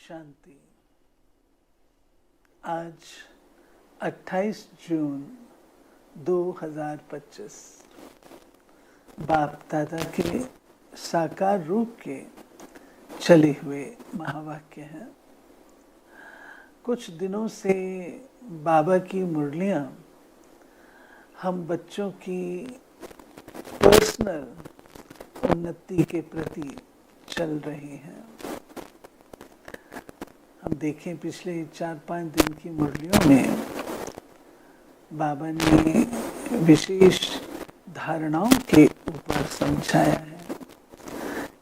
शांति। आज 28 जून 2025 बाप दादा के साकार रूप के चले हुए महावाक्य हैं। कुछ दिनों से बाबा की मुरलियां हम बच्चों की पर्सनल उन्नति के प्रति चल रही हैं। हम देखें पिछले 4-5 दिन की मुरलियों में बाबा ने विशेष धारणाओं के ऊपर समझाया है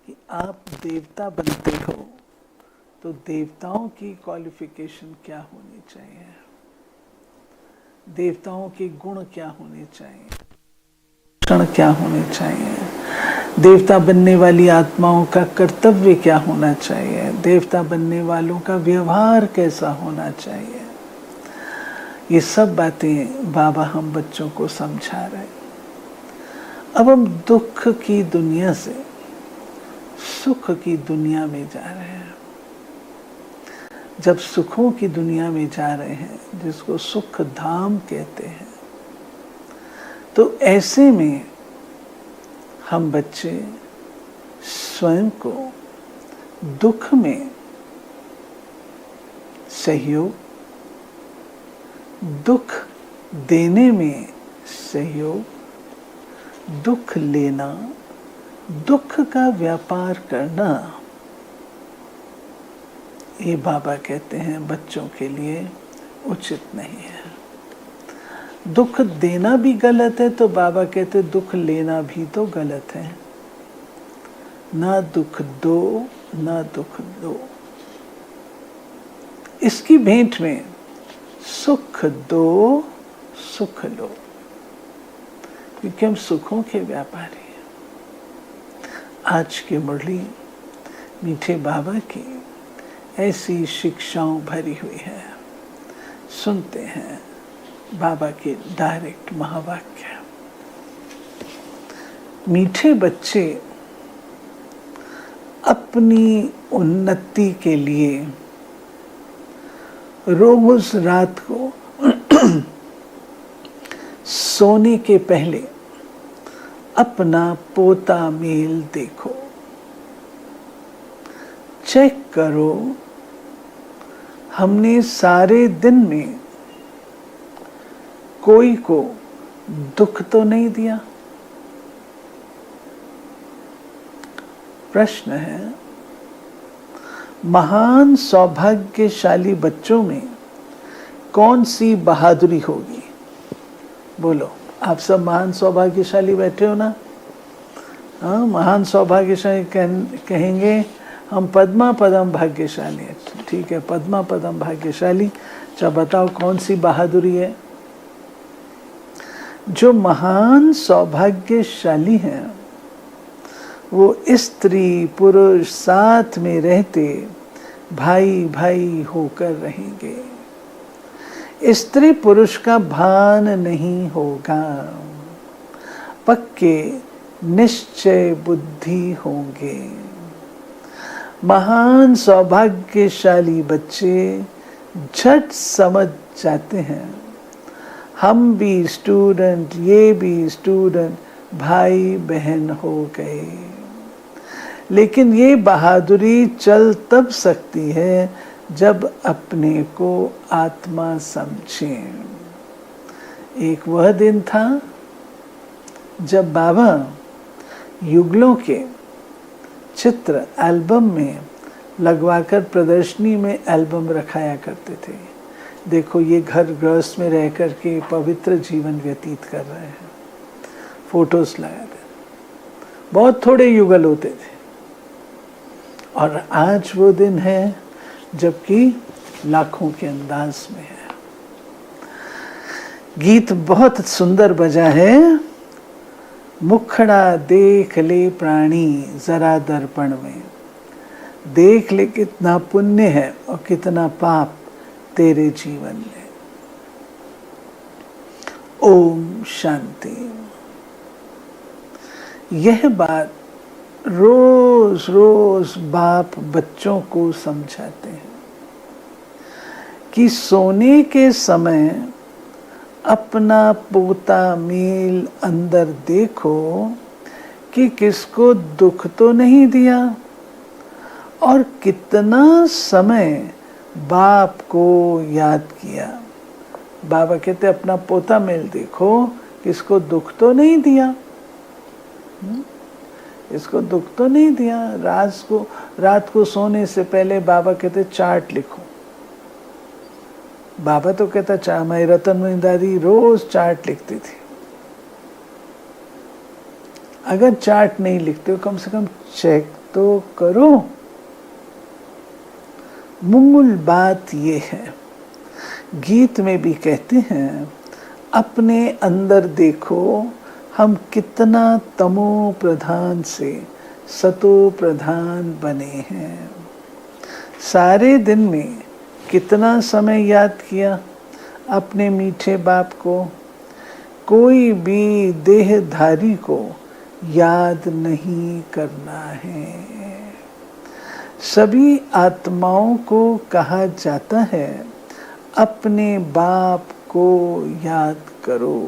कि आप देवता बनते हो तो देवताओं की क्वालिफिकेशन क्या होनी चाहिए, देवताओं के गुण क्या होने चाहिए, क्षण क्या होने चाहिए, देवता बनने वाली आत्माओं का कर्तव्य क्या होना चाहिए, देवता बनने वालों का व्यवहार कैसा होना चाहिए। ये सब बातें बाबा हम बच्चों को समझा रहे। अब हम दुख की दुनिया से सुख की दुनिया में जा रहे हैं। जब सुखों की दुनिया में जा रहे हैं, जिसको सुख धाम कहते हैं, तो ऐसे में हम बच्चे स्वयं को दुख में सहयोग, दुख देने में सहयोग, दुख लेना, दुख का व्यापार करना, ये बाबा कहते हैं बच्चों के लिए उचित नहीं है। दुख देना भी गलत है तो बाबा कहते दुख लेना भी तो गलत है। ना दुख दो, ना दुख दो। इसकी भेंट में सुख दो, सुख लो, क्योंकि हम सुखों के व्यापारी हैं। आज की मुरली मीठे बाबा की ऐसी शिक्षाओं भरी हुई है। सुनते हैं बाबा के डायरेक्ट महावाक्य। मीठे बच्चे अपनी उन्नति के लिए रोज रात को सोने के पहले अपना पोता मेल देखो, चेक करो हमने सारे दिन में कोई को दुख तो नहीं दिया। प्रश्न है, महान सौभाग्यशाली बच्चों में कौन सी बहादुरी होगी? बोलो, आप सब महान सौभाग्यशाली बैठे हो ना? हाँ, महान सौभाग्यशाली कहेंगे हम पद्मा पदम भाग्यशाली है। ठीक है, पद्मा पदम भाग्यशाली। अच्छा बताओ कौन सी बहादुरी है? जो महान सौभाग्यशाली हैं वो स्त्री पुरुष साथ में रहते भाई भाई होकर रहेंगे। स्त्री पुरुष का भान नहीं होगा, पक्के निश्चय बुद्धि होंगे। महान सौभाग्यशाली बच्चे झट समझ जाते हैं हम भी स्टूडेंट, ये भी स्टूडेंट, भाई बहन हो गए। लेकिन ये बहादुरी चल तब सकती है जब अपने को आत्मा समझें। एक वह दिन था जब बाबा युगलों के चित्र एल्बम में लगवाकर प्रदर्शनी में एल्बम रखाया करते थे। देखो ये घर गृहस्थ में रह कर के पवित्र जीवन व्यतीत कर रहे हैं, फोटोज लगाते। बहुत थोड़े युगल होते थे और आज वो दिन है जबकि लाखों के अंदाज में है। गीत बहुत सुंदर बजा है, मुखड़ा देख ले प्राणी जरा दर्पण में, देख ले कितना पुण्य है और कितना पाप तेरे जीवन में। ओम शांति। यह बात रोज रोज बाप बच्चों को समझाते हैं। कि सोने के समय अपना पोता मेल अंदर देखो कि किसको दुख तो नहीं दिया, और कितना समय बाप को याद किया। बाबा कहते अपना पोता मेल देखो, किसको दुख तो नहीं दिया, इसको दुख तो नहीं दिया। रात को सोने से पहले बाबा कहते चार्ट लिखो। बाबा तो कहता हमारी रतनमणि दादी रोज चार्ट लिखती थी। अगर चार्ट नहीं लिखते हो कम से कम चेक तो करो। मूल बात ये है, गीत में भी कहते हैं अपने अंदर देखो हम कितना तमो प्रधान से सतो प्रधान बने हैं। सारे दिन में कितना समय याद किया अपने मीठे बाप को। कोई भी देहधारी को याद नहीं करना है। सभी आत्माओं को कहा जाता है अपने बाप को याद करो।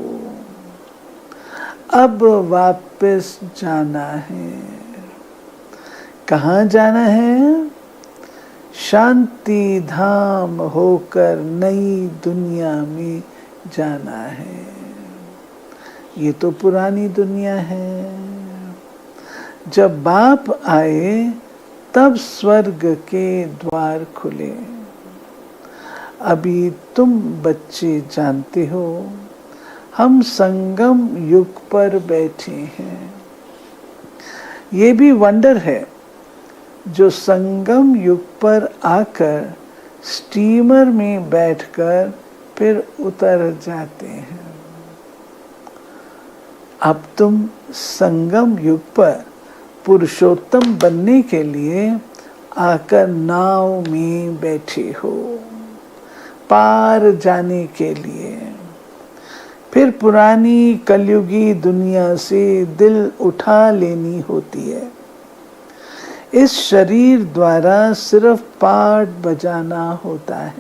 अब वापस जाना है। कहाँ जाना है? शांति धाम होकर नई दुनिया में जाना है। ये तो पुरानी दुनिया है। जब बाप आए तब स्वर्ग के द्वार खुले। अभी तुम बच्चे जानते हो हम संगम युग पर बैठे हैं। ये भी वंडर है जो संगम युग पर आकर स्टीमर में बैठकर फिर उतर जाते हैं। अब तुम संगम युग पर पुरुषोत्तम बनने के लिए आकर नाव में बैठे हो, पार जाने के लिए। फिर पुरानी कलयुगी दुनिया से दिल उठा लेनी होती है। इस शरीर द्वारा सिर्फ पाठ बजाना होता है।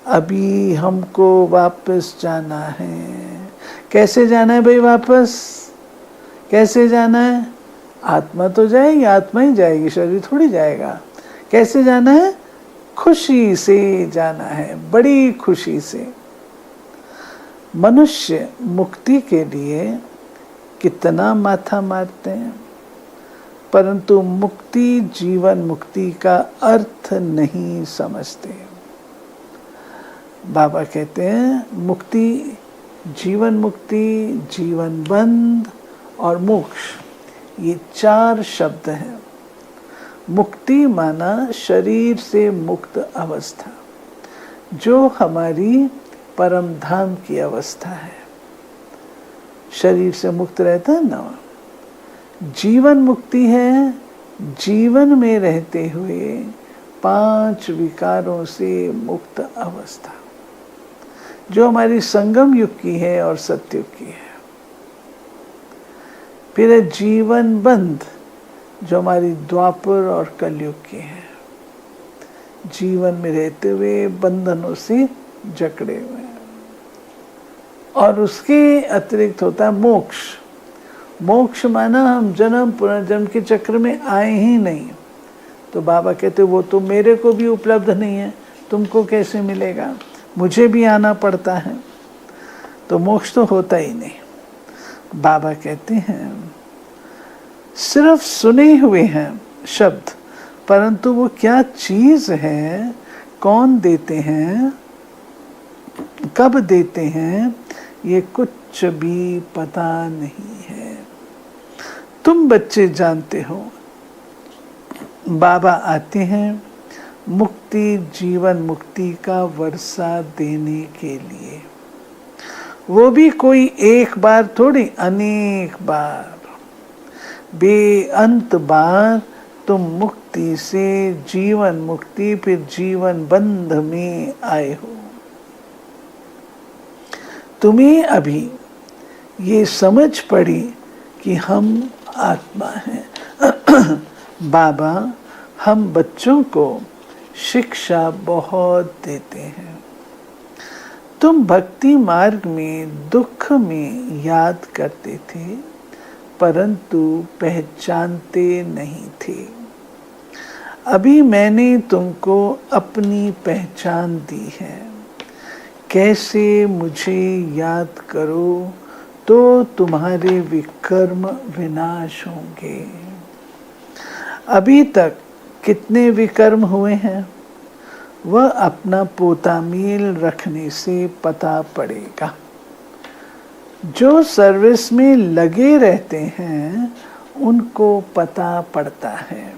अभी हमको वापस जाना है। कैसे जाना है भाई वापस? कैसे जाना है? आत्मा तो जाएगी, आत्मा ही जाएगी, शरीर थोड़ी जाएगा। कैसे जाना है? खुशी से जाना है, बड़ी खुशी से। मनुष्य मुक्ति के लिए कितना माथा मारते हैं, परंतु मुक्ति जीवन मुक्ति का अर्थ नहीं समझते। बाबा कहते हैं मुक्ति, जीवन मुक्ति, जीवन बंध और मोक्ष, ये 4 शब्द हैं। मुक्ति माना शरीर से मुक्त अवस्था, जो हमारी परम धाम की अवस्था है। शरीर से मुक्त रहता है ना। जीवन मुक्ति है जीवन में रहते हुए 5 विकारों से मुक्त अवस्था, जो हमारी संगम युग की है और सतयुग की है। फिर है जीवन बंध, जो हमारी द्वापर और कलयुग की है। जीवन में रहते हुए बंधनों से जकड़े हुए। और उसके अतिरिक्त होता है मोक्ष। मोक्ष माना हम जन्म पुनर्जन्म के चक्र में आए ही नहीं। तो बाबा कहते वो तो मेरे को भी उपलब्ध नहीं है, तुमको कैसे मिलेगा? मुझे भी आना पड़ता है। तो मोक्ष तो होता ही नहीं। बाबा कहते हैं सिर्फ सुने हुए हैं शब्द, परंतु वो क्या चीज है, कौन देते हैं, कब देते हैं, ये कुछ भी पता नहीं है। तुम बच्चे जानते हो बाबा आते हैं मुक्ति जीवन मुक्ति का वर्षा देने के लिए। वो भी कोई एक बार थोड़ी, अनेक बार, बेअंत बार तुम मुक्ति से जीवन मुक्ति फिर जीवन बंध में आए हो। तुम्हें अभी ये समझ पड़ी कि हम आत्मा हैं। बाबा हम बच्चों को शिक्षा बहुत देते हैं। तुम भक्ति मार्ग में दुख में याद करते थे, परंतु पहचानते नहीं थे। अभी मैंने तुमको अपनी पहचान दी है। कैसे मुझे याद करो तो तुम्हारे विकर्म विनाश होंगे। अभी तक कितने विकर्म हुए हैं वह अपना पोता मेल रखने से पता पड़ेगा। जो सर्विस में लगे रहते हैं उनको पता पड़ता है।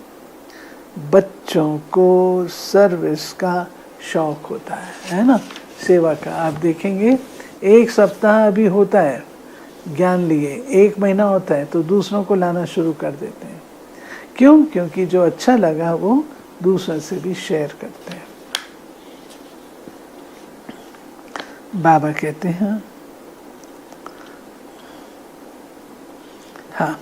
बच्चों को सर्विस का शौक होता है ना, सेवा का। आप देखेंगे 1 सप्ताह अभी होता है ज्ञान लिए, 1 महीना होता है तो दूसरों को लाना शुरू कर देते हैं। क्यों? क्योंकि जो अच्छा लगा वो दूसरों से भी शेयर करते हैं। बाबा कहते हैं हाँ,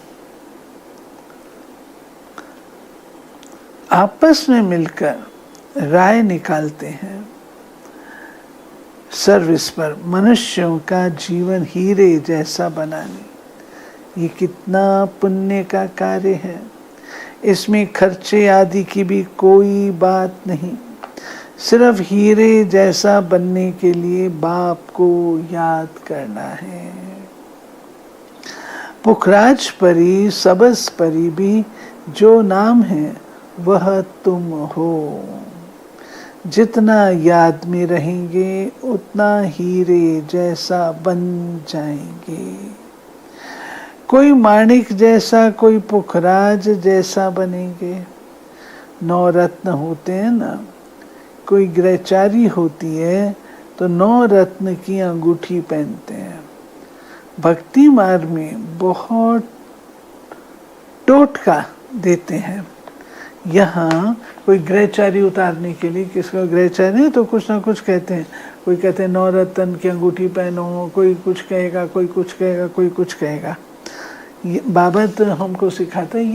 आपस में मिलकर राय निकालते हैं सर्विस पर। मनुष्यों का जीवन हीरे जैसा बनाने, ये कितना पुण्य का कार्य है। इसमें खर्चे आदि की भी कोई बात नहीं। सिर्फ हीरे जैसा बनने के लिए बाप को याद करना है। पुखराज परी सबस परी भी जो नाम है वह तुम हो। जितना याद में रहेंगे उतना हीरे जैसा बन जाएंगे। कोई माणिक जैसा, कोई पुखराज जैसा बनेंगे। 9 रत्न होते हैं ना, कोई ग्रहचारी होती है तो 9 रत्न की अंगूठी पहनते हैं। भक्ति मार्ग में बहुत टोटका देते हैं। यहाँ कोई ग्रहचारी उतारने के लिए, किसका ग्रहचारी तो कुछ ना कुछ कहते हैं। कोई कहते हैं 9 रत्न की अंगूठी पहनो, कोई कुछ कहेगा, कोई कुछ कहेगा, कोई कुछ कहेगा। बाबा तो हमको सिखाता है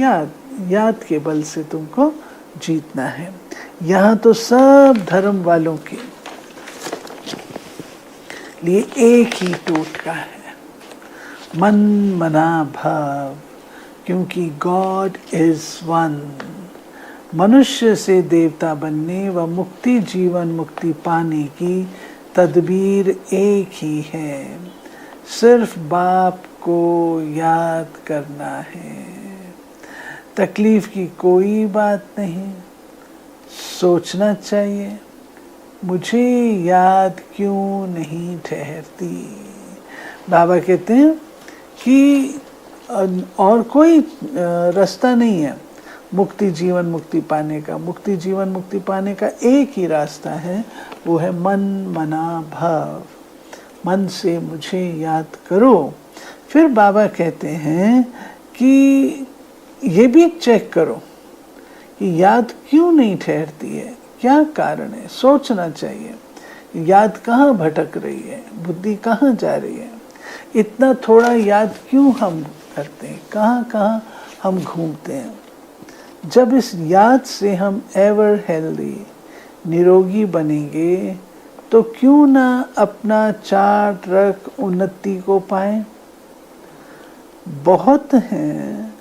याद के बल से तुमको जीतना है। यहाँ तो सब धर्म वालों के लिए एक ही टोटका है, मन मना भाव, क्योंकि गॉड इज वन। मनुष्य से देवता बनने व मुक्ति जीवन मुक्ति पाने की तदबीर एक ही है। सिर्फ बाप को याद करना है। तकलीफ की कोई बात नहीं। सोचना चाहिए मुझे याद क्यों नहीं ठहरती। बाबा कहते हैं कि और कोई रास्ता नहीं है मुक्ति जीवन मुक्ति पाने का। मुक्ति जीवन मुक्ति पाने का एक ही रास्ता है, वो है मन मना भाव। मन से मुझे याद करो। फिर बाबा कहते हैं कि ये भी चेक करो कि याद क्यों नहीं ठहरती है, क्या कारण है। सोचना चाहिए याद कहाँ भटक रही है, बुद्धि कहाँ जा रही है। इतना थोड़ा याद क्यों हम करते हैं, कहाँ कहाँ हम घूमते हैं। जब इस याद से हम एवर हेल्दी निरोगी बनेंगे तो क्यों ना अपना चार्ट रख उन्नति को पाएं। बहुत हैं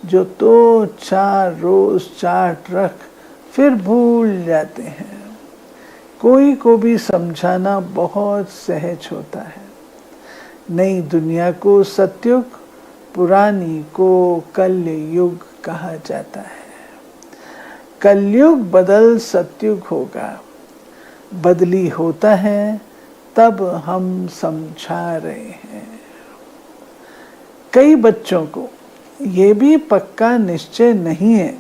जो तो 4 रोज चार्ट रख फिर भूल जाते हैं। कोई को भी समझाना बहुत सहज होता है। नई दुनिया को सतयुग, पुरानी को कलयुग कहा जाता है। कलयुग बदल सतयुग होगा। बदली होता है तब हम समझा रहे हैं। कई बच्चों को ये भी पक्का निश्चय नहीं है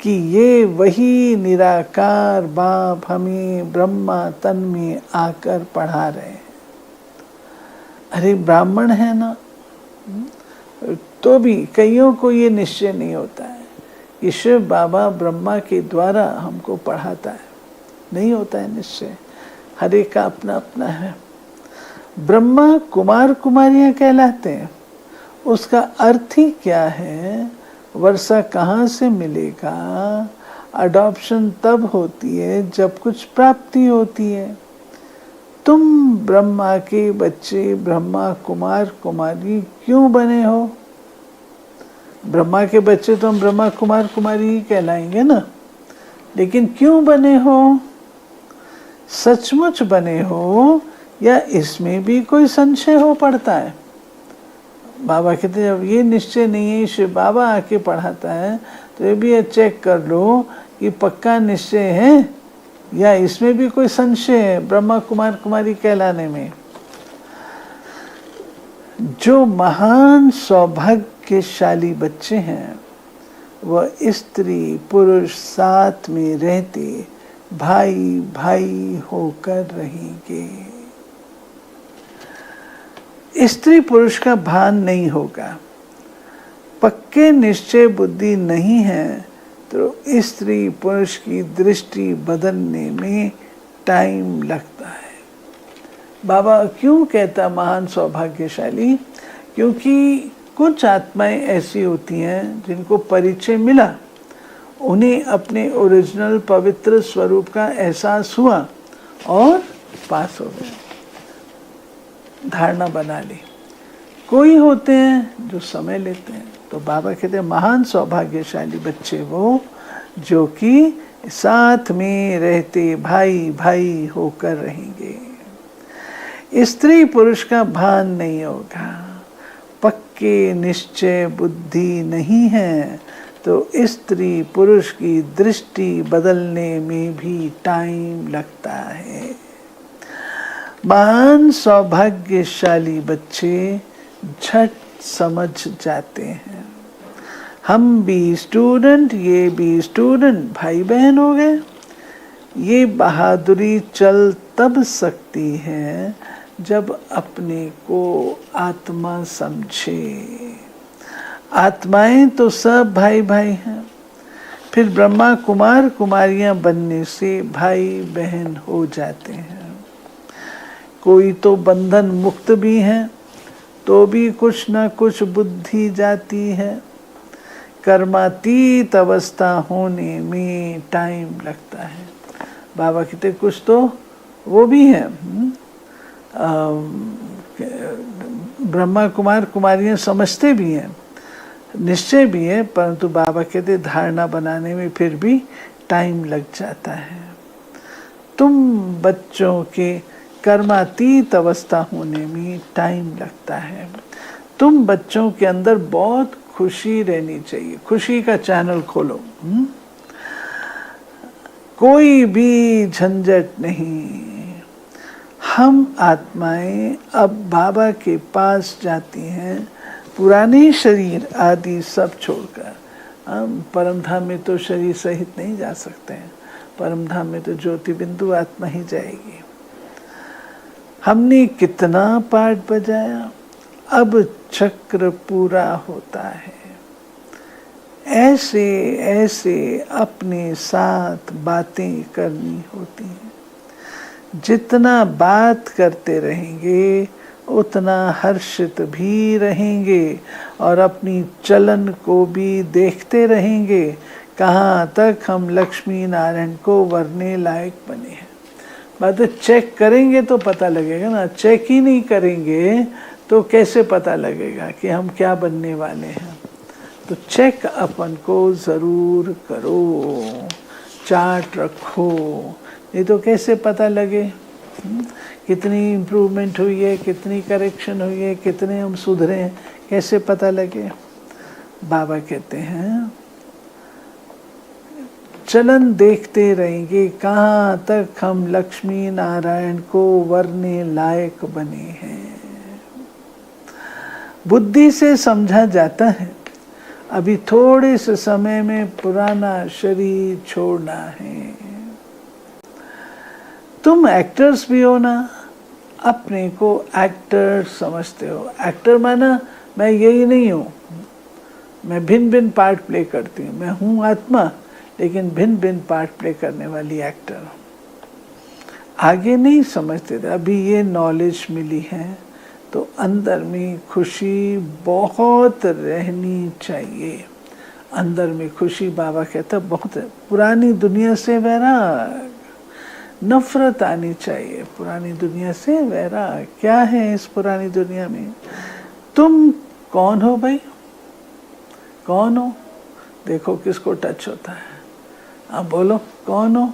कि ये वही निराकार बाप हमें ब्रह्मा तन में आकर पढ़ा रहे हैं। अरे ब्राह्मण है ना, तो भी कईयों को ये निश्चय नहीं होता है कि शिव बाबा ब्रह्मा के द्वारा हमको पढ़ाता है। नहीं होता है निश्चय, हर एक का अपना अपना है। ब्रह्मा कुमार कुमारियां कहलाते हैं, उसका अर्थ ही क्या है, वर्षा कहाँ से मिलेगा, अडॉप्शन तब होती है जब कुछ प्राप्ति होती है। तुम ब्रह्मा के बच्चे, ब्रह्मा कुमार कुमारी क्यों बने हो? ब्रह्मा के बच्चे तो हम ब्रह्मा कुमार कुमारी ही कहलाएंगे ना, लेकिन क्यों बने हो? सचमुच बने हो या इसमें भी कोई संशय हो पड़ता है? बाबा कहते हैं जब ये निश्चय नहीं है, शिव बाबा आके पढ़ाता है तो ये भी चेक कर लो कि पक्का निश्चय है या इसमें भी कोई संशय है ब्रह्मा कुमार कुमारी कहलाने में। जो महान सौभाग्यशाली बच्चे हैं वह स्त्री पुरुष साथ में रहते भाई भाई होकर रहेंगे। स्त्री पुरुष का भान नहीं होगा, पक्के निश्चय बुद्धि नहीं है तो स्त्री पुरुष की दृष्टि बदलने में टाइम लगता है। बाबा क्यों कहता महान सौभाग्यशाली? क्योंकि कुछ आत्माएं ऐसी होती हैं जिनको परिचय मिला, उन्हें अपने ओरिजिनल पवित्र स्वरूप का एहसास हुआ और पास हो गए, धारणा बना ली। कोई होते हैं जो समय लेते हैं। तो बाबा कहते हैं महान सौभाग्यशाली बच्चे वो जो कि साथ में रहते भाई भाई होकर रहेंगे। स्त्री पुरुष का भान नहीं होगा, पक्के निश्चय बुद्धि नहीं है तो स्त्री पुरुष की दृष्टि बदलने में भी टाइम लगता है। महान सौभाग्यशाली बच्चे झट समझ जाते हैं। हम भी स्टूडेंट, ये भी स्टूडेंट, भाई बहन हो गए। ये बहादुरी चल तब सकती है जब अपने को आत्मा समझे। आत्माएं तो सब भाई भाई हैं, फिर ब्रह्मा कुमार कुमारियां बनने से भाई बहन हो जाते हैं। कोई तो बंधन मुक्त भी है तो भी कुछ ना कुछ बुद्धि जाती है। कर्मातीत अवस्था होने में टाइम लगता है। बाबा कहते कुछ तो वो भी है, ब्रह्मा कुमार कुमारियां समझते भी हैं, निश्चय भी है, परंतु बाबा कहते धारणा बनाने में फिर भी टाइम लग जाता है। तुम बच्चों के कर्मातीत अवस्था होने में टाइम लगता है। तुम बच्चों के अंदर बहुत खुशी रहनी चाहिए, खुशी का चैनल खोलो। कोई भी झंझट नहीं। हम आत्माएं अब बाबा के पास जाती हैं, पुराने शरीर आदि सब छोड़कर। हम परम धाम में तो शरीर सहित नहीं जा सकते हैं, परम धाम में तो ज्योति बिंदु आत्मा ही जाएगी। हमने कितना पाठ बजाया, अब चक्र पूरा होता है। ऐसे ऐसे अपने साथ बातें करनी होती हैं। जितना बात करते रहेंगे उतना हर्षित भी रहेंगे और अपनी चलन को भी देखते रहेंगे कहाँ तक हम लक्ष्मी नारायण को वरने लायक बने हैं। बात चेक करेंगे तो पता लगेगा ना, चेक ही नहीं करेंगे तो कैसे पता लगेगा कि हम क्या बनने वाले हैं। तो चेक अपन को ज़रूर करो, चार्ट रखो, नहीं तो कैसे पता लगे कितनी इम्प्रूवमेंट हुई है, कितनी करेक्शन हुई है, कितने हम सुधरे हैं, कैसे पता लगे। बाबा कहते हैं चलन देखते रहेंगे कहाँ तक हम लक्ष्मी नारायण को वरने लायक बने हैं। बुद्धि से समझा जाता है अभी थोड़े से समय में पुराना शरीर छोड़ना है। तुम एक्टर्स भी हो ना, अपने को एक्टर समझते हो। एक्टर माना मैं यही नहीं हूँ, मैं भिन्न भिन्न पार्ट प्ले करती हूँ। मैं हूँ आत्मा लेकिन भिन्न भिन्न पार्ट प्ले करने वाली एक्टर हूँ। आगे नहीं समझते थे, अभी ये नॉलेज मिली है तो अंदर में खुशी बहुत रहनी चाहिए। अंदर में खुशी। बाबा कहता बहुत है, पुरानी दुनिया से वैराग, नफरत आनी चाहिए पुरानी दुनिया से वैराग। क्या है इस पुरानी दुनिया में? तुम कौन हो भाई? कौन हो? देखो किसको टच होता है। आप बोलो कौन हो?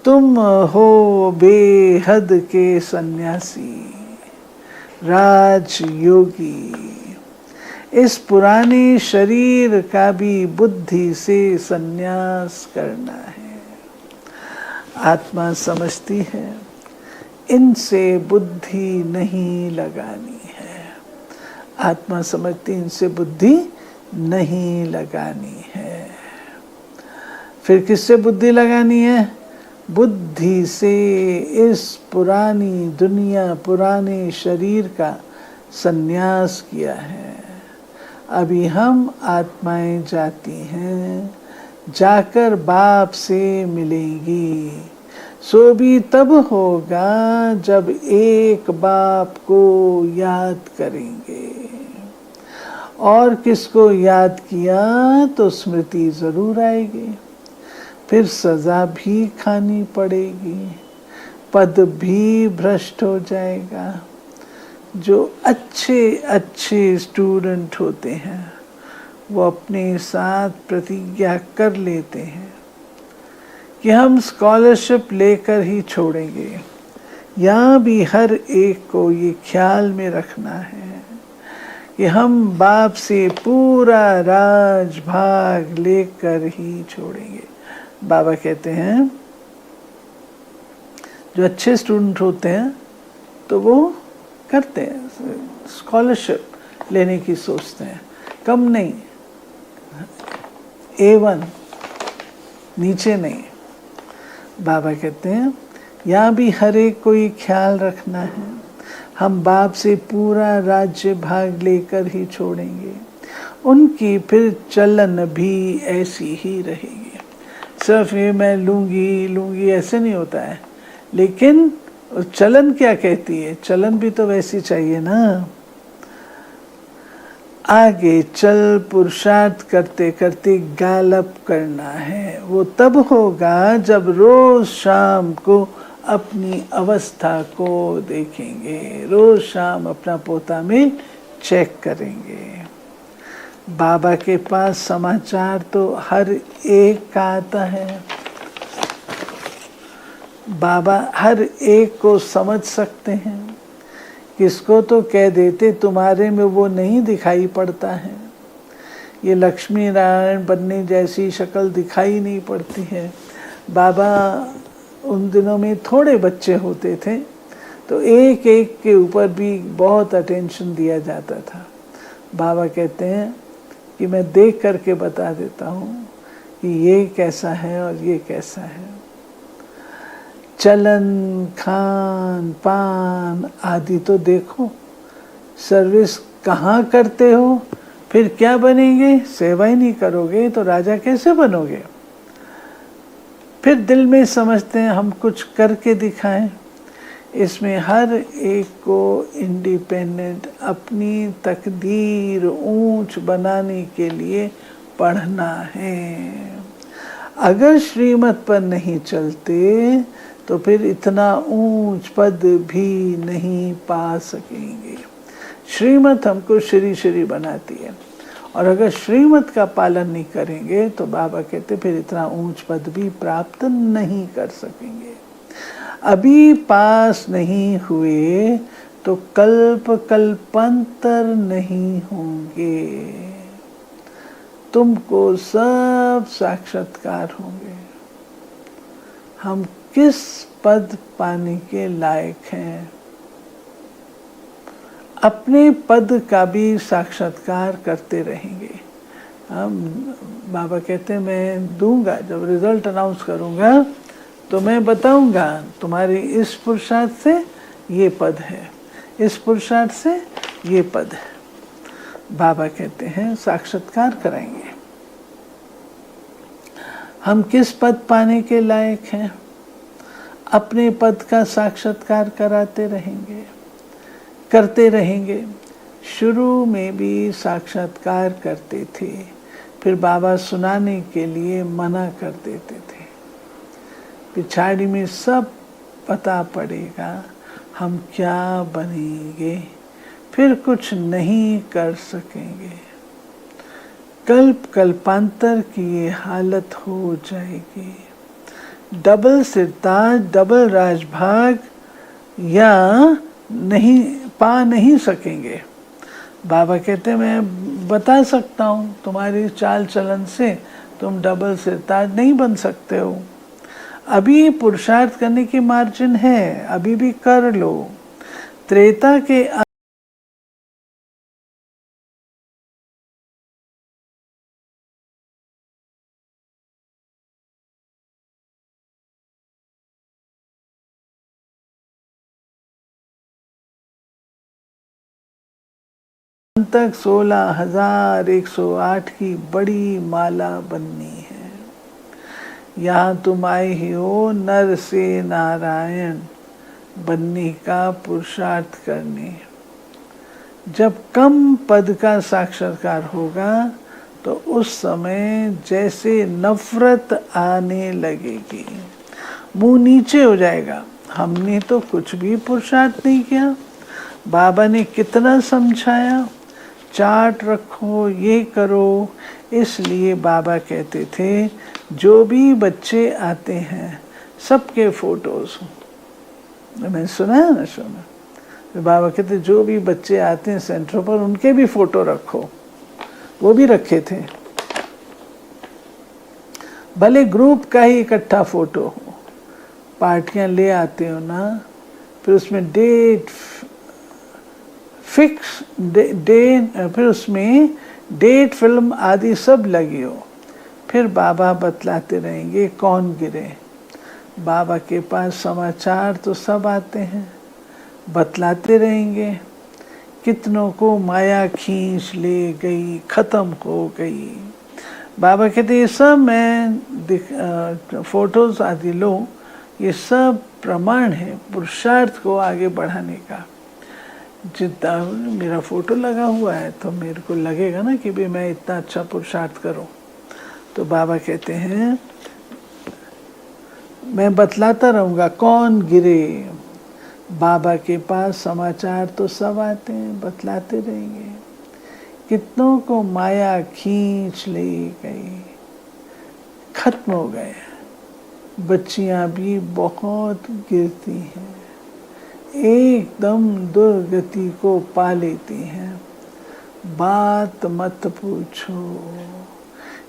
तुम हो बेहद के सन्यासी, राज योगी। इस पुराने शरीर का भी बुद्धि से सन्यास करना है। आत्मा समझती है इनसे बुद्धि नहीं लगानी है। आत्मा समझती इनसे बुद्धि नहीं लगानी है। फिर किससे बुद्धि लगानी है? बुद्धि से इस पुरानी दुनिया, पुराने शरीर का संन्यास किया है। अभी हम आत्माएं जाती हैं, जाकर बाप से मिलेंगी। सो भी तब होगा जब एक बाप को याद करेंगे। और किसको याद किया तो स्मृति जरूर आएगी। फिर सजा भी खानी पड़ेगी, पद भी भ्रष्ट हो जाएगा। जो अच्छे अच्छे स्टूडेंट होते हैं वो अपने साथ प्रतिज्ञा कर लेते हैं कि हम स्कॉलरशिप लेकर ही छोड़ेंगे। यहाँ भी हर एक को ये ख्याल में रखना है कि हम बाप से पूरा राजभाग लेकर ही छोड़ेंगे। बाबा कहते हैं जो अच्छे स्टूडेंट होते हैं तो वो करते हैं, स्कॉलरशिप लेने की सोचते हैं, कम नहीं, A1 नीचे नहीं। बाबा कहते हैं यहाँ भी हर एक को ये ख्याल रखना है हम बाप से पूरा राज्य भाग लेकर ही छोड़ेंगे। उनकी फिर चलन भी ऐसी ही रहेगी। सिर्फ ये मैं लूँगी ऐसे नहीं होता है। लेकिन चलन क्या कहती है? चलन भी तो वैसी चाहिए ना। आगे चल पुरुषार्थ करते करते गालप करना है। वो तब होगा जब रोज शाम को अपनी अवस्था को देखेंगे, रोज शाम अपना पोता में चेक करेंगे। बाबा के पास समाचार तो हर एक का आता है। बाबा हर एक को समझ सकते हैं। किसको तो कह देते तुम्हारे में वो नहीं दिखाई पड़ता है, ये लक्ष्मी नारायण बनने जैसी शक्ल दिखाई नहीं पड़ती है। बाबा उन दिनों में थोड़े बच्चे होते थे तो एक एक के ऊपर भी बहुत अटेंशन दिया जाता था। बाबा कहते हैं कि मैं देख करके बता देता हूँ कि ये कैसा है और ये कैसा है। चलन, खान पान आदि तो देखो। सर्विस कहाँ करते हो? फिर क्या बनेंगे? सेवा ही नहीं करोगे तो राजा कैसे बनोगे? फिर दिल में समझते हैं हम कुछ करके दिखाएं। इसमें हर एक को इंडिपेंडेंट अपनी तकदीर ऊंच बनाने के लिए पढ़ना है। अगर श्रीमत पर नहीं चलते तो फिर इतना ऊंच पद भी नहीं पा सकेंगे। श्रीमत हमको श्री श्री बनाती है और अगर श्रीमत का पालन नहीं करेंगे तो बाबा कहते फिर इतना ऊंच पद भी प्राप्त नहीं कर सकेंगे। अभी पास नहीं हुए तो कल्प कल्पांतर नहीं होंगे। तुमको सब साक्षात्कार होंगे। हम किस पद पाने के लायक हैं? अपने पद का भी साक्षात्कार करते रहेंगे। हम बाबा कहते हैं मैं दूंगा, जब रिजल्ट अनाउंस करूंगा तो मैं बताऊंगा तुम्हारी इस पुरुषार्थ से ये पद है, इस पुरुषार्थ से ये पद है। बाबा कहते हैं साक्षात्कार कराएंगे। हम किस पद पाने के लायक हैं? अपने पद का साक्षात्कार कराते रहेंगे, करते रहेंगे। शुरू में भी साक्षात्कार करते थे, फिर बाबा सुनाने के लिए मना कर देते थे। पिछाड़ी में सब पता पड़ेगा हम क्या बनेंगे, फिर कुछ नहीं कर सकेंगे। कल्प कल्पांतर की ये हालत हो जाएगी। डबल सिरताज, डबल राजभाग या नहीं पा नहीं सकेंगे। बाबा कहते हैं मैं बता सकता हूँ, तुम्हारी चाल चलन से तुम डबल सिरताज नहीं बन सकते हो। अभी पुरुषार्थ करने की मार्जिन है, अभी भी कर लो। त्रेता के तक 16,108 की बड़ी माला बननी है। यहाँ तुम आए ही हो नर से नारायण बनने का पुरुषार्थ करने। जब कम पद का साक्षात्कार होगा तो उस समय जैसे नफरत आने लगेगी, मुंह नीचे हो जाएगा। हमने तो कुछ भी पुरुषार्थ नहीं किया, बाबा ने कितना समझाया, चार्ट रखो, ये करो। इसलिए बाबा कहते थे जो भी बच्चे आते हैं सबके फोटोज, मैंने सुना है ना, सुना। तो बाबा कहते जो भी बच्चे आते हैं सेंटर पर उनके भी फोटो रखो। वो भी रखे थे, भले ग्रुप का ही इकट्ठा फोटो हो। पार्टियां ले आते हो ना, फिर उसमें डेट फिक्स फिर उसमें डेट, फिल्म आदि सब लगी हो। फिर बाबा बतलाते रहेंगे कौन गिरे। बाबा के पास समाचार तो सब आते हैं, बतलाते रहेंगे। कितनों को माया खींच ले गई, खत्म हो गई। बाबा कहते ये सब मैं फोटोज आदि लो, ये सब प्रमाण है पुरुषार्थ को आगे बढ़ाने का। जितना मेरा फोटो लगा हुआ है तो मेरे को लगेगा ना कि भी मैं इतना अच्छा पुरुषार्थ करूं। तो बाबा कहते हैं मैं बतलाता रहूँगा कौन गिरे। बाबा के पास समाचार तो सब आते हैं, बतलाते रहेंगे। कितनों को माया खींच ले गई, खत्म हो गए। बच्चियां भी बहुत गिरती हैं, एकदम दुर्गति को पा लेती हैं, बात मत पूछो।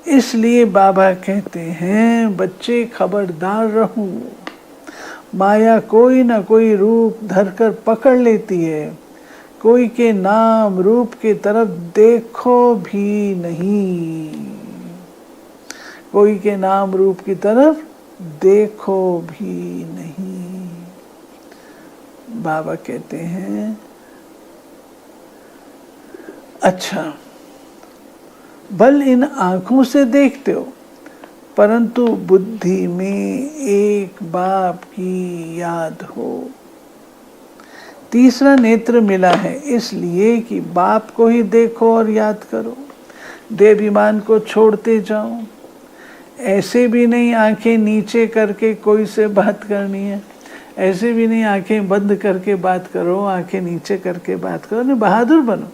इसलिए बाबा कहते हैं बच्चे खबरदार रहो, माया कोई ना कोई रूप धरकर पकड़ लेती है। कोई के नाम रूप के तरफ देखो भी नहीं, कोई के नाम रूप की तरफ देखो भी नहीं। बाबा कहते हैं अच्छा बल इन आंखों से देखते हो, परंतु बुद्धि में एक बाप की याद हो। तीसरा नेत्र मिला है इसलिए कि बाप को ही देखो और याद करो। देहाभिमान को छोड़ते जाओ। ऐसे भी नहीं आंखें नीचे करके कोई से बात करनी है, ऐसे भी नहीं आंखें बंद करके बात करो, आंखें नीचे करके बात करो। नहीं, बहादुर बनो।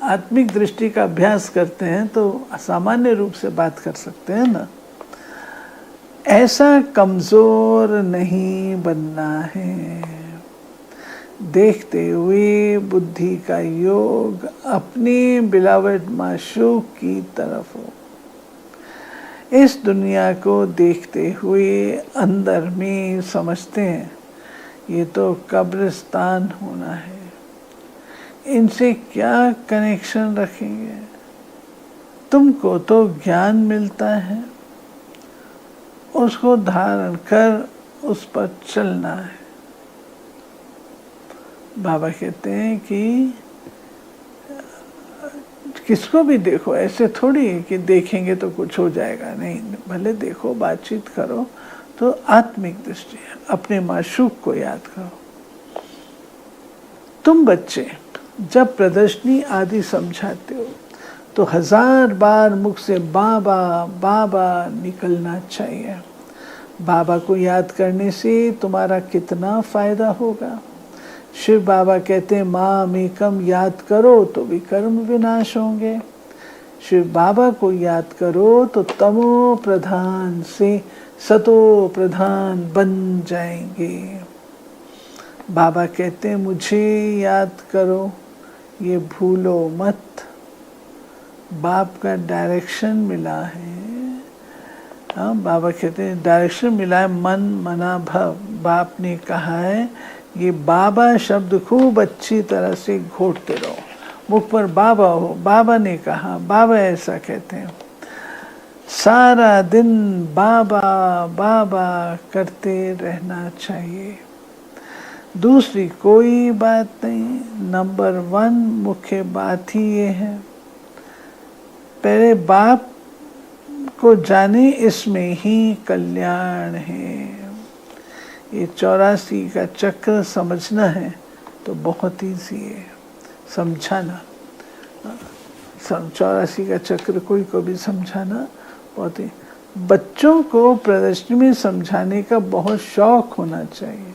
आत्मिक दृष्टि का अभ्यास करते हैं तो सामान्य रूप से बात कर सकते हैं ना। ऐसा कमजोर नहीं बनना है। देखते हुए बुद्धि का योग अपने बिलावड माशूक की तरफ हो। इस दुनिया को देखते हुए अंदर में समझते हैं ये तो कब्रिस्तान होना है, इनसे क्या कनेक्शन रखेंगे। तुमको तो ज्ञान मिलता है, उसको धारण कर उस पर चलना है। बाबा कहते हैं कि किसको भी देखो, ऐसे थोड़ी है कि देखेंगे तो कुछ हो जाएगा। नहीं, भले देखो, बातचीत करो, तो आत्मिक दृष्टि है। अपने माशूक को याद करो। तुम बच्चे जब प्रदर्शनी आदि समझाते हो तो 1000 बार मुख से बाबा बाबा निकलना चाहिए। बाबा को याद करने से तुम्हारा कितना फायदा होगा। शिव बाबा कहते हैं माम एकम याद करो तो विकर्म विनाश होंगे। शिव बाबा को याद करो तो तमो प्रधान से सतो प्रधान बन जाएंगे। बाबा कहते हैं मुझे याद करो, ये भूलो मत। बाप का डायरेक्शन मिला है। हाँ, बाबा कहते हैं डायरेक्शन मिला है, मन मना भव। बाप ने कहा है ये बाबा शब्द खूब अच्छी तरह से घोटते रहो, मुख पर बाबा हो। बाबा ने कहा, बाबा ऐसा कहते हैं, सारा दिन बाबा बाबा करते रहना चाहिए। दूसरी कोई बात नहीं। नंबर 1 मुख्य बात ही ये है, पहले बाप को जाने, इसमें ही कल्याण है। ये 84 का चक्र समझना है तो बहुत ईजी है समझाना। 84 का चक्र कोई को भी समझाना बहुत ही। बच्चों को प्रदर्शनी में समझाने का बहुत शौक होना चाहिए।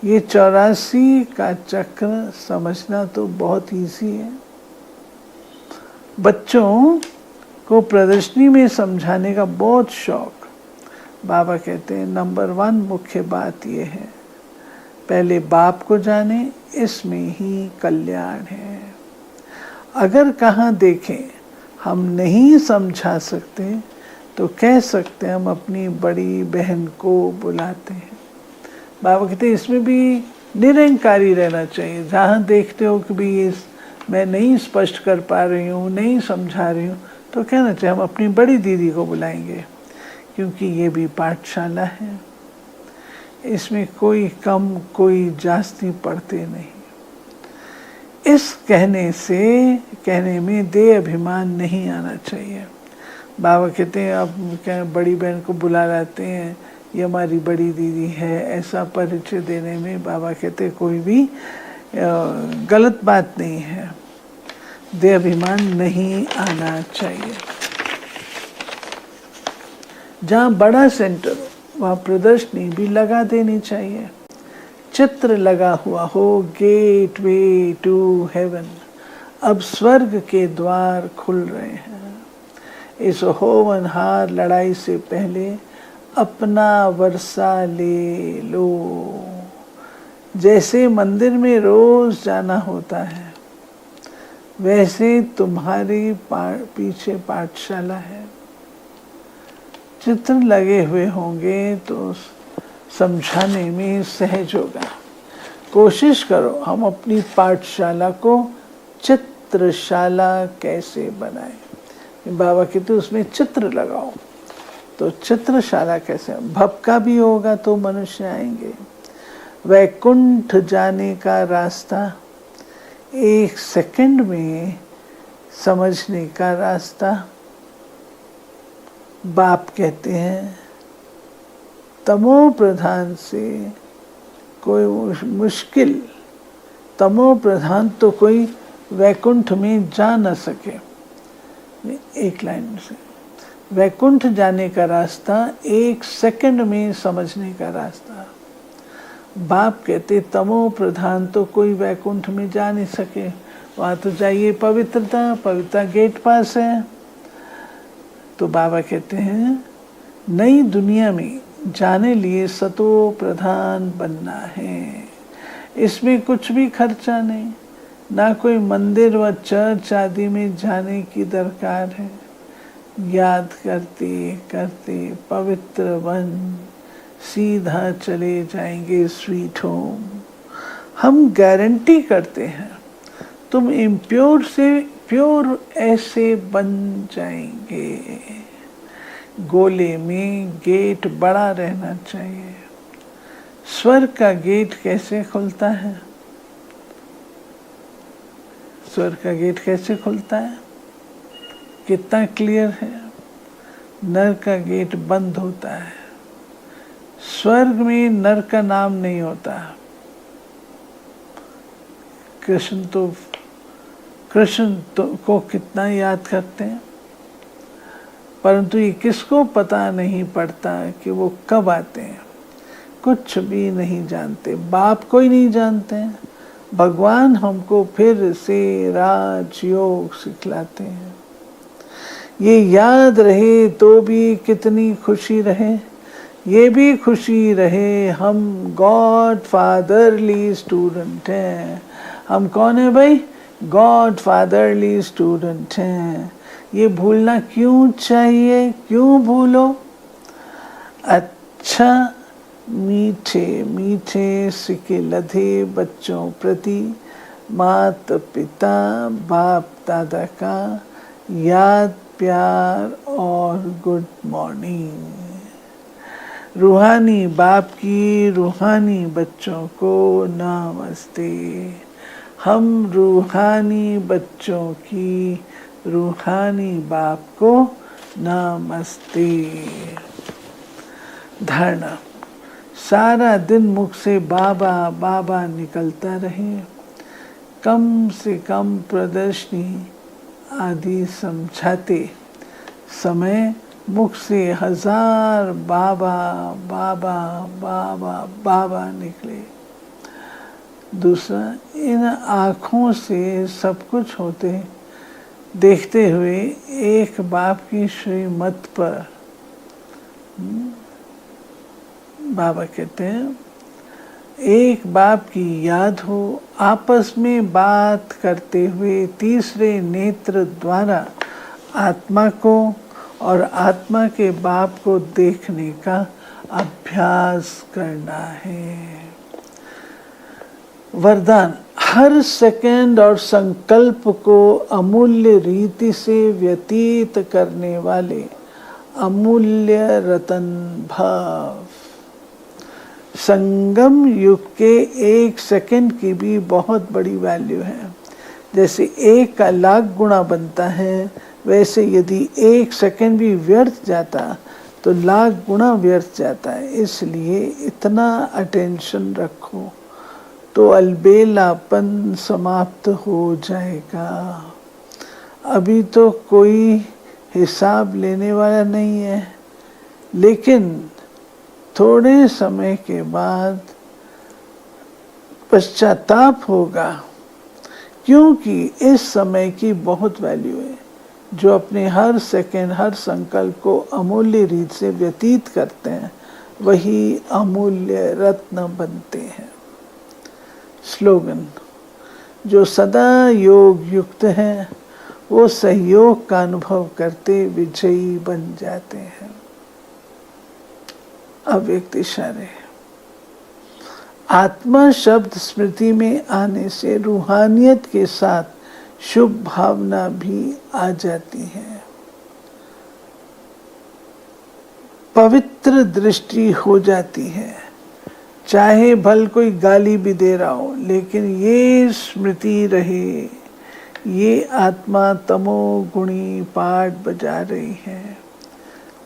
ये 84 का चक्र समझना तो बहुत ईजी है। बच्चों को प्रदर्शनी में समझाने का बहुत शौक। बाबा कहते हैं नंबर 1 मुख्य बात ये है, पहले बाप को जाने, इसमें ही कल्याण है। अगर कहाँ देखें हम नहीं समझा सकते तो कह सकते हैं हम अपनी बड़ी बहन को बुलाते हैं। बाबा कहते हैं इसमें भी निरंकारी रहना चाहिए। जहाँ देखते हो कि भी ये मैं नहीं स्पष्ट कर पा रही हूँ, नहीं समझा रही हूँ, तो कहना चाहिए हम अपनी बड़ी दीदी को बुलाएंगे, क्योंकि ये भी पाठशाला है। इसमें कोई कम कोई जास्ती पढ़ते नहीं। इस कहने में देह अभिमान नहीं आना चाहिए। बाबा कहते हैं अब क्या बड़ी बहन को बुला लाते हैं, ये हमारी बड़ी दीदी है, ऐसा परिचय देने में बाबा कहते कोई भी गलत बात नहीं है। देह अभिमान नहीं आना चाहिए। जहाँ बड़ा सेंटर हो वहाँ प्रदर्शनी भी लगा देनी चाहिए। चित्र लगा हुआ हो, गेट वे टू हेवन, अब स्वर्ग के द्वार खुल रहे हैं। इस होवनहार लड़ाई से पहले अपना वर्षा ले लो। जैसे मंदिर में रोज जाना होता है, वैसे तुम्हारी पीछे पाठशाला है। चित्र लगे हुए होंगे तो समझाने में सहज होगा। कोशिश करो हम अपनी पाठशाला को चित्रशाला कैसे बनाएं। बाबा कहते उसमें चित्र लगाओ, तो चित्रशाला कैसे, भपका भी होगा तो मनुष्य आएंगे। वैकुंठ जाने का रास्ता 1 सेकंड में समझने का रास्ता। बाप कहते हैं तमो प्रधान से कोई मुश्किल, तमो प्रधान तो कोई वैकुंठ में जा न सके। एक लाइन से वैकुंठ जाने का रास्ता 1 सेकंड में समझने का रास्ता। बाप कहते तमो प्रधान तो कोई वैकुंठ में जा नहीं सके, वहाँ तो जाइए पवित्रता गेट पास है। तो बाबा कहते हैं नई दुनिया में जाने लिए सतो प्रधान बनना है। इसमें कुछ भी खर्चा नहीं, ना कोई मंदिर व चर्च आदि में जाने की दरकार है। याद करते करते पवित्र बन सीधा चले जाएंगे स्वीट होम। हम गारंटी करते हैं तुम इम्प्योर से प्योर ऐसे बन जाएंगे। गोले में गेट बड़ा रहना चाहिए। स्वर्ग का गेट कैसे खुलता है? स्वर्ग का गेट कैसे खुलता है? कितना क्लियर है। नर का गेट बंद होता है। स्वर्ग में नर का नाम नहीं होता। कृष्ण तो कृष्ण को कितना याद करते हैं, परंतु ये किसको पता नहीं पड़ता कि वो कब आते हैं। कुछ भी नहीं जानते, बाप को ही नहीं जानते हैं। भगवान हमको फिर से राजयोग सिखलाते हैं। ये याद रहे तो भी कितनी खुशी रहे, ये भी खुशी रहे हम गॉड फादरली स्टूडेंट हैं। हम कौन है भाई? गॉड फादरली स्टूडेंट हैं। ये भूलना क्यों चाहिए? क्यों भूलो? अच्छा मीठे मीठे सिके लधे बच्चों प्रति माता पिता बाप दादा का याद, प्यार और गुड मॉर्निंग। रूहानी बाप की रूहानी बच्चों को नमस्ते। हम रूहानी बच्चों की रूहानी बाप को नमस्ते। धारणा। सारा दिन मुख से बाबा बाबा निकलता रहे। कम से कम प्रदर्शनी आदि समझाते समय मुख से 1000 बाबा बाबा बाबा बाबा निकले। दूसरा, इन आँखों से सब कुछ होते देखते हुए एक बाप की श्रीमत पर बाबा कहते हैं एक बाप की याद हो, आपस में बात करते हुए तीसरे नेत्र द्वारा आत्मा को और आत्मा के बाप को देखने का अभ्यास करना है। वरदान। हर सेकंड और संकल्प को अमूल्य रीति से व्यतीत करने वाले अमूल्य रतन भाव। संगम युग के 1 सेकंड की भी बहुत बड़ी वैल्यू है। जैसे 1 का लाख गुना बनता है, वैसे यदि 1 सेकंड भी व्यर्थ जाता तो लाख गुना व्यर्थ जाता है। इसलिए इतना अटेंशन रखो तो अलबेलापन समाप्त हो जाएगा। अभी तो कोई हिसाब लेने वाला नहीं है, लेकिन थोड़े समय के बाद पश्चाताप होगा, क्योंकि इस समय की बहुत वैल्यू है। जो अपने हर सेकंड हर संकल्प को अमूल्य रीत से व्यतीत करते हैं वही अमूल्य रत्न बनते हैं। स्लोगन। जो सदा योग युक्त हैं वो सहयोग का अनुभव करते विजयी बन जाते हैं। अव्यक्त इशारे। आत्मा शब्द स्मृति में आने से रूहानियत के साथ शुभ भावना भी आ जाती है। पवित्र दृष्टि हो जाती है। चाहे भल कोई गाली भी दे रहा हो, लेकिन ये स्मृति रहे ये आत्मा तमोगुणी पाठ बजा रही है,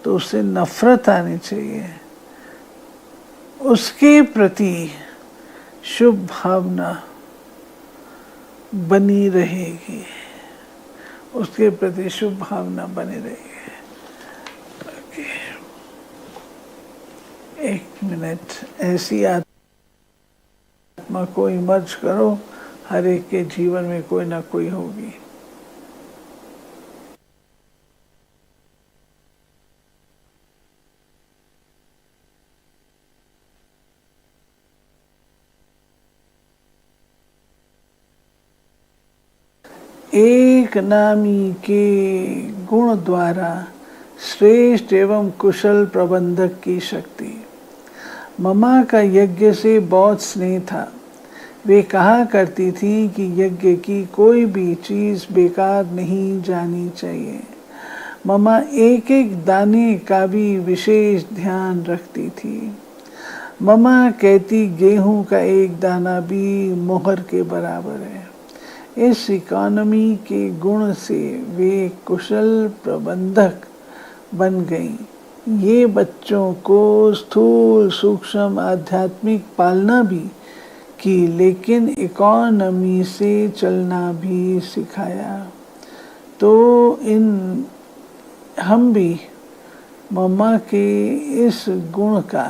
तो उसे नफरत आनी चाहिए। उसके प्रति शुभ भावना बनी रहेगी, उसके प्रति शुभ भावना बनी रहेगी। एक मिनट ऐसी आत्मा को इमर्ज करो, हर एक के जीवन में कोई ना कोई होगी। एक नामी के गुण द्वारा श्रेष्ठ एवं कुशल प्रबंधक की शक्ति। ममा का यज्ञ से बहुत स्नेह था। वे कहा करती थी कि यज्ञ की कोई भी चीज बेकार नहीं जानी चाहिए। ममा एक एक दाने का भी विशेष ध्यान रखती थी। ममा कहती गेहूं का एक दाना भी मोहर के बराबर है। इस इकोनॉमी के गुण से वे कुशल प्रबंधक बन गईं। ये बच्चों को स्थूल सूक्ष्म आध्यात्मिक पालना भी की, लेकिन इकोनॉमी से चलना भी सिखाया। तो हम भी मम्मा के इस गुण का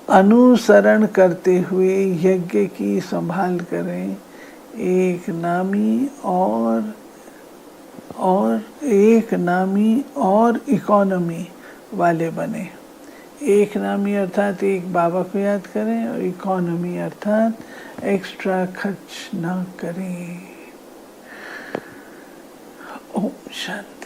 अनुसरण करते हुए यज्ञ की संभाल करें, एक नामी और इकोनॉमी वाले बने। एक नामी अर्थात एक बाबा को याद करें, और इकोनॉमी अर्थात एक्स्ट्रा खर्च ना करें। ओम शांति।